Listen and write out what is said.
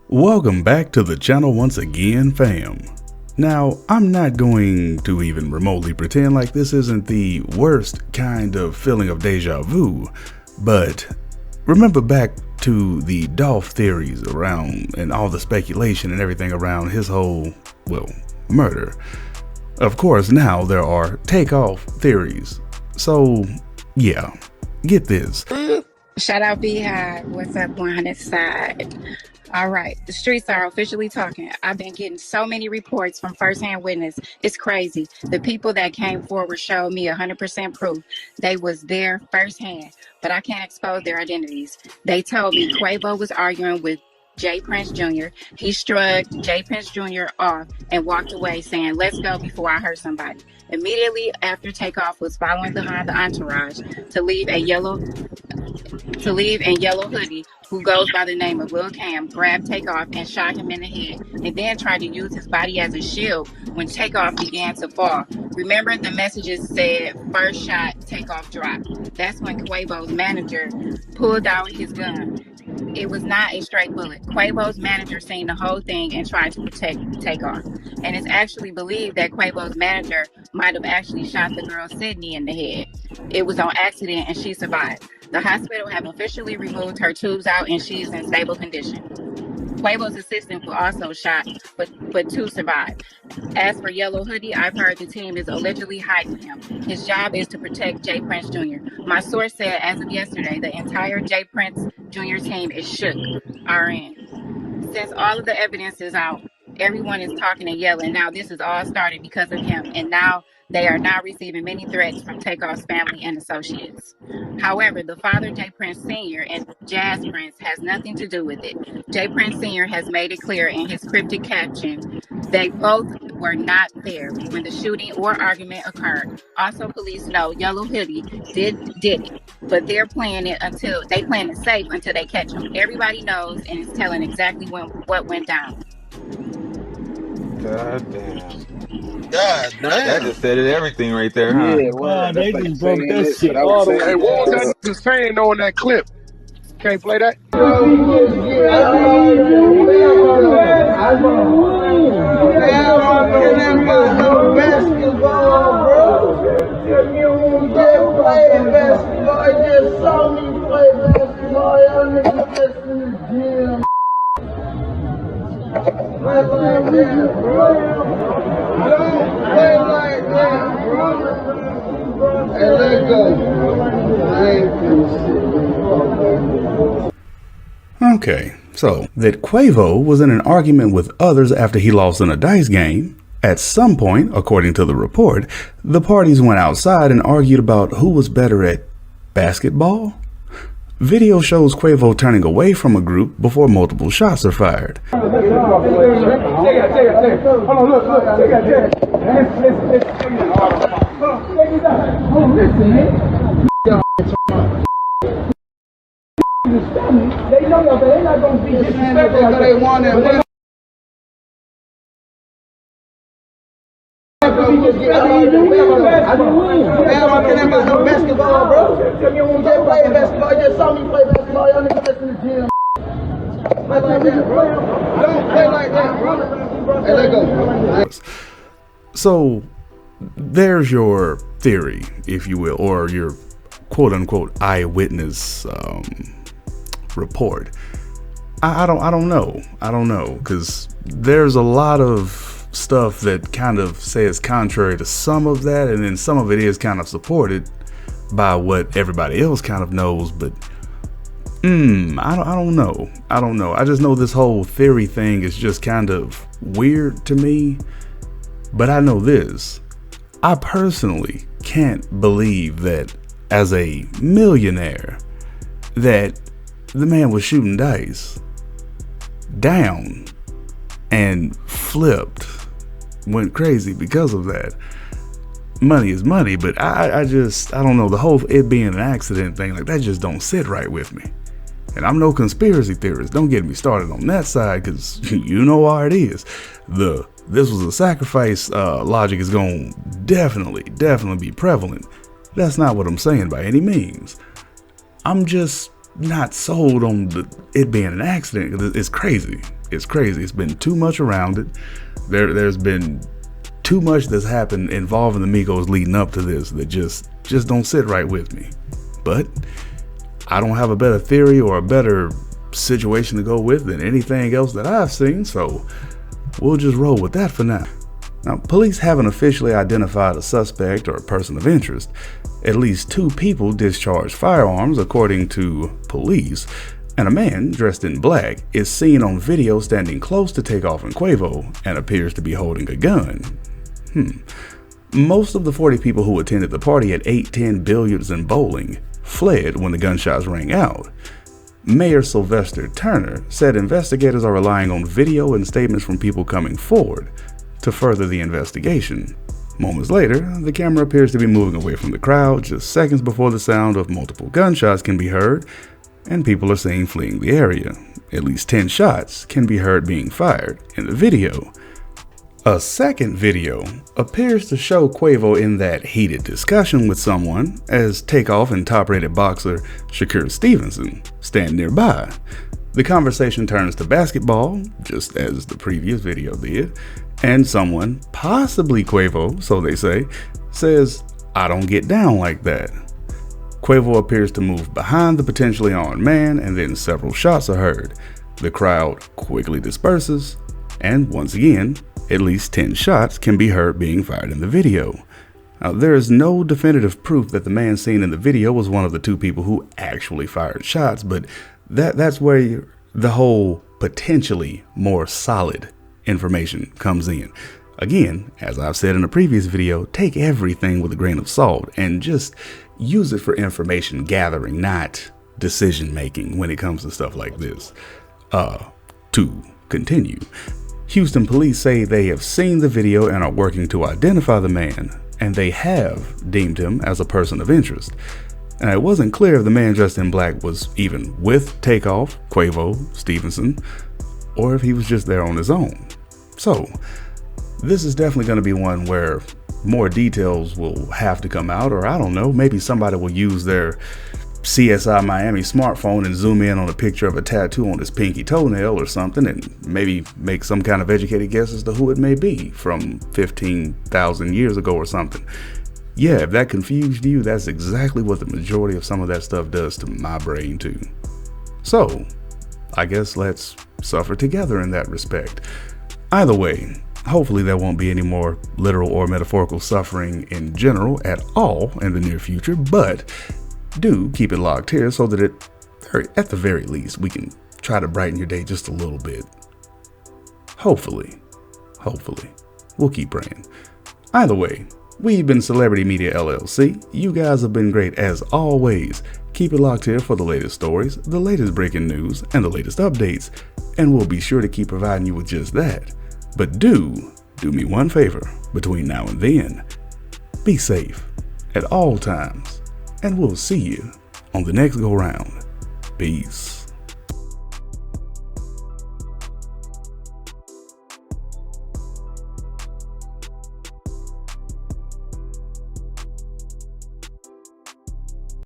Welcome back to the channel once again, fam. Now, I'm not going to even remotely pretend like this isn't the worst kind of feeling of deja vu, but remember back to the Dolph theories around and all the speculation and everything around his whole, murder. Of course, now there are Takeoff theories. So, yeah, get this. Shout out Beehive. What's up on this side? All right, the streets are officially talking. I've been getting so many reports from firsthand witness. It's crazy. The people that came forward showed me 100% proof they was there firsthand, but I can't expose their identities. They told me Quavo was arguing with J.Prince Jr. He shrugged J.Prince Jr. off and walked away saying, "Let's go before I hurt somebody." Immediately after Takeoff was following behind the entourage to leave in yellow hoodie, who goes by the name of Lil Cam, grabbed Takeoff and shot him in the head, and then tried to use his body as a shield when Takeoff began to fall. Remember, the messages said, "First shot, Takeoff dropped." That's when Quavo's manager pulled out his gun. It was not a straight bullet. Quavo's manager seen the whole thing and tried to protect Takeoff. And it's actually believed that Quavo's manager might have actually shot the girl Sydney in the head. It was on accident and she survived. The hospital have officially removed her tubes out and she's in stable condition. Quavo's assistant was also shot, but two survived. As for Yellow Hoodie, I've heard the team is allegedly hiding him. His job is to protect J.Prince Jr. My source said as of yesterday, the entire J.Prince Jr. team is shook, RN. Since all of the evidence is out, everyone is talking and yelling. Now this is all started because of him, and now they are now receiving many threats from Takeoff's family and associates. However, the father, J.Prince Sr. and Jazz Prince, has nothing to do with it. J.Prince Sr. has made it clear in his cryptic caption they both were not there when the shooting or argument occurred. Also, police know Yellow Hoodie did it, but they plan it safe until they catch him. Everybody knows and is telling exactly what went down. God damn. God damn. That just said it everything right there, huh? Yeah, well, they just broke that shit all the way. Hey, what was that nigga saying on that clip? Can't play that? Okay, so that Quavo was in an argument with others after he lost in a dice game. At some point, according to the report, the parties went outside and argued about who was better at basketball. Video shows Quavo turning away from a group before multiple shots are fired. They know that they're not going to be disrespectful like they want it. So there's your theory, if you will, or your quote-unquote eyewitness report. I don't know, because there's a lot of stuff that kind of says contrary to some of that, and then some of it is kind of supported by what everybody else kind of knows, but I don't know. I just know this whole theory thing is just kind of weird to me. But I know this, I personally can't believe that as a millionaire that the man was shooting dice down and flipped, went crazy because of that. Money is money, but I don't know, the whole it being an accident thing, like that just don't sit right with me. And I'm no conspiracy theorist, don't get me started on that side, because you know how it is. This was a sacrifice logic is going to definitely be prevalent. That's not what I'm saying by any means. I'm just not sold on it being an accident. It's crazy. It's crazy. It's been too much around it. There's been too much that's happened involving the Migos leading up to this that just don't sit right with me. But I don't have a better theory or a better situation to go with than anything else that I've seen, so we'll just roll with that for now. Now, police haven't officially identified a suspect or a person of interest. At least 2 people discharged firearms, according to police, and a man dressed in black is seen on video standing close to Takeoff and Quavo and appears to be holding a gun. Most of the 40 people who attended the party at 810 Billiards and Bowling fled when the gunshots rang out. Mayor Sylvester Turner said investigators are relying on video and statements from people coming forward to further the investigation. Moments later, the camera appears to be moving away from the crowd just seconds before the sound of multiple gunshots can be heard and people are seen fleeing the area. At least 10 shots can be heard being fired in the video. A second video appears to show Quavo in that heated discussion with someone as Takeoff and top-rated boxer Shakur Stevenson stand nearby. The conversation turns to basketball, just as the previous video did, and someone, possibly Quavo, so they say, says, "I don't get down like that." Quavo appears to move behind the potentially armed man, and then several shots are heard. The crowd quickly disperses, and once again, at least 10 shots can be heard being fired in the video. Now, there is no definitive proof that the man seen in the video was one of the 2 people who actually fired shots, but that's where the whole potentially more solid information comes in. Again, as I've said in a previous video, take everything with a grain of salt and just use it for information gathering, not decision making when it comes to stuff like this. To continue, Houston police say they have seen the video and are working to identify the man, and they have deemed him as a person of interest. And it wasn't clear if the man dressed in black was even with Takeoff, Quavo, Stevenson, or if he was just there on his own. So, this is definitely going to be one where more details will have to come out, or I don't know, maybe somebody will use their CSI Miami smartphone and zoom in on a picture of a tattoo on his pinky toenail or something and maybe make some kind of educated guess as to who it may be from 15,000 years ago or something. Yeah, if that confused you, that's exactly what the majority of some of that stuff does to my brain too. So, I guess let's suffer together in that respect. Either way, hopefully there won't be any more literal or metaphorical suffering in general at all in the near future, but do keep it locked here so that at the very least, we can try to brighten your day just a little bit. Hopefully. We'll keep praying. Either way, we've been Celebrity Media LLC. You guys have been great as always. Keep it locked here for the latest stories, the latest breaking news, and the latest updates, and we'll be sure to keep providing you with just that. But do me one favor between now and then. Be safe at all times, and we'll see you on the next go round. Peace.